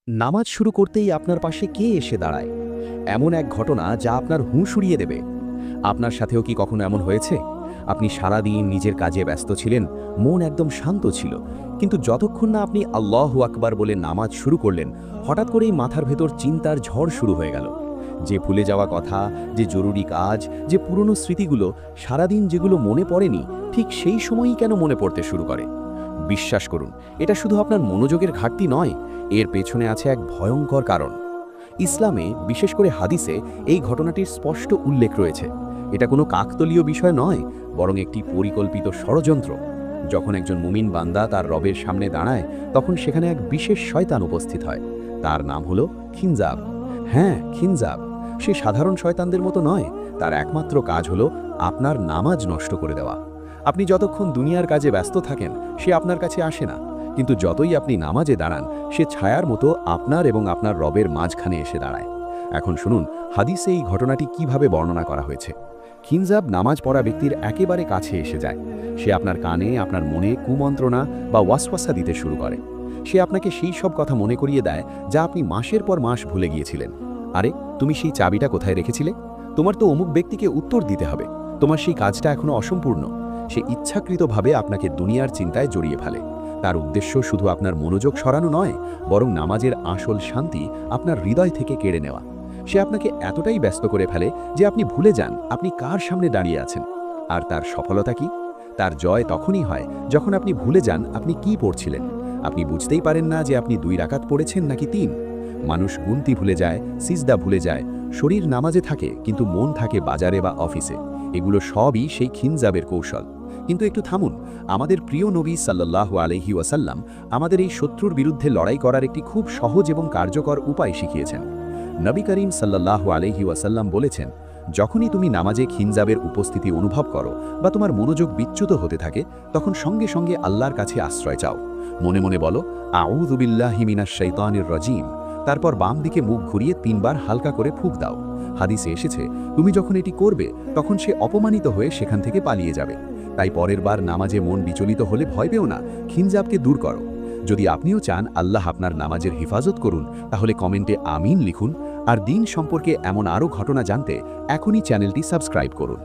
নামাজ শুরু করতেই আপনার পাশে কে এসে দাঁড়ায়? এমন এক ঘটনা যা আপনার হুঁশ উড়িয়ে দেবে। আপনার সাথেও কি কখনো এমন হয়েছে? আপনি সারাদিন নিজের কাজে ব্যস্ত ছিলেন, মন একদম শান্ত ছিল, কিন্তু যতক্ষণ না আপনি আল্লাহু আকবার বলে নামাজ শুরু করলেন, হঠাৎ করেই মাথার ভেতর চিন্তার ঝড় শুরু হয়ে গেল। যে ভুলে যাওয়া কথা, যে জরুরি কাজ, যে পুরনো স্মৃতিগুলো সারাদিন যেগুলো মনে পড়েনি, ঠিক সেই সময়ই কেন মনে পড়তে শুরু করে? বিশ্বাস করুন, এটা শুধু আপনার মনোযোগের ঘাটতি নয়, এর পেছনে আছে এক ভয়ঙ্কর কারণ। ইসলামে, বিশেষ করে হাদিসে, এই ঘটনাটির স্পষ্ট উল্লেখ রয়েছে। এটা কোনো কাকতলীয় বিষয় নয়, বরং একটি পরিকল্পিত ষড়যন্ত্র। যখন একজন মুমিন বান্দা তার রবের সামনে দাঁড়ায়, তখন সেখানে এক বিশেষ শয়তান উপস্থিত হয়। তার নাম হলো খিনজাব। হ্যাঁ, খিনজাব। সে সাধারণ শয়তানদের মতো নয়, তার একমাত্র কাজ হলো আপনার নামাজ নষ্ট করে দেওয়া। আপনি যতক্ষণ দুনিয়ার কাজে ব্যস্ত থাকেন, সে আপনার কাছে আসে না, কিন্তু যতই আপনি নামাজে দাঁড়ান, সে ছায়ার মতো আপনার এবং আপনার রবের মাঝখানে এসে দাঁড়ায়। এখন শুনুন, হাদিসে এই ঘটনাটি কিভাবে বর্ণনা করা হয়েছে। খিনজাব নামাজ পড়া ব্যক্তির একেবারে কাছে এসে যায়। সে আপনার কানে, আপনার মনে কুমন্ত্রণা বা ওয়াসওয়াসা দিতে শুরু করে। সে আপনাকে সেই সব কথা মনে করিয়ে দেয় যা আপনি মাসের পর মাস ভুলে গিয়েছিলেন। আরে, তুমি সেই চাবিটা কোথায় রেখেছিলে? তোমার তো অমুক ব্যক্তিকে উত্তর দিতে হবে। তোমার সেই কাজটা এখনো অসম্পূর্ণ। সে ইচ্ছাকৃতভাবে আপনাকে দুনিয়ার চিন্তায় জড়িয়ে ফেলে। তার উদ্দেশ্য শুধু আপনার মনোযোগ সরানো নয়, বরং নামাজের আসল শান্তি আপনার হৃদয় থেকে কেড়ে নেওয়া। সে আপনাকে এতটাই ব্যস্ত করে ফেলে যে আপনি ভুলে যান আপনি কার সামনে দাঁড়িয়ে আছেন। আর তার সফলতা কি? তার জয় তখনই হয় যখন আপনি ভুলে যান আপনি কি পড়ছিলেন। আপনি বুঝতেই পারেন না যে আপনি 2 রাকাত পড়েছেন নাকি 3। মানুষ গুনতি ভুলে যায়, সিজদা ভুলে যায়, শরীর নামাজে থাকে কিন্তু মন থাকে বাজারে বা অফিসে। এগুলো সবই সেই খিনজাবের কৌশল। কিন্তু একটু থামুন, আমাদের প্রিয় নবী সাল্লাল্লাহু আলাইহি ওয়াসাল্লাম আমাদের এই শত্রুর বিরুদ্ধে লড়াই করার একটি খুব সহজ এবং কার্যকর উপায় শিখিয়েছেন। নবী করিম সাল্লাল্লাহু আলাইহি ওয়াসাল্লাম বলেছেন, যখনই তুমি নামাজে খিনজাবের উপস্থিতি অনুভব করো বা তোমার মনোযোগ বিচ্যুত হতে থাকে, তখন সঙ্গে সঙ্গে আল্লাহর কাছে আশ্রয় চাও। মনে মনে বলো, আউযু বিল্লাহি মিনাশ শাইতানির রাজিম। তারপর বাম দিকে মুখ ঘুরিয়ে 3 বার হালকা করে ফুঁক দাও। হাদিসে এসেছে, তুমি যখন এটি করবে, তখন সে অপমানিত হয়ে সেখান থেকে পালিয়ে যাবে। তাই পরের বার নামাজে মন বিচলিত হলে ভয় পেও না, খিনজাবকে দূর করো। যদি আপনিও চান আল্লাহ আপনার নামাজের হেফাজত করুন, তাহলে কমেন্টে আমিন লিখুন। আর দিন সম্পর্কে এমন আরও ঘটনা জানতে এখনই চ্যানেলটি সাবস্ক্রাইব করুন।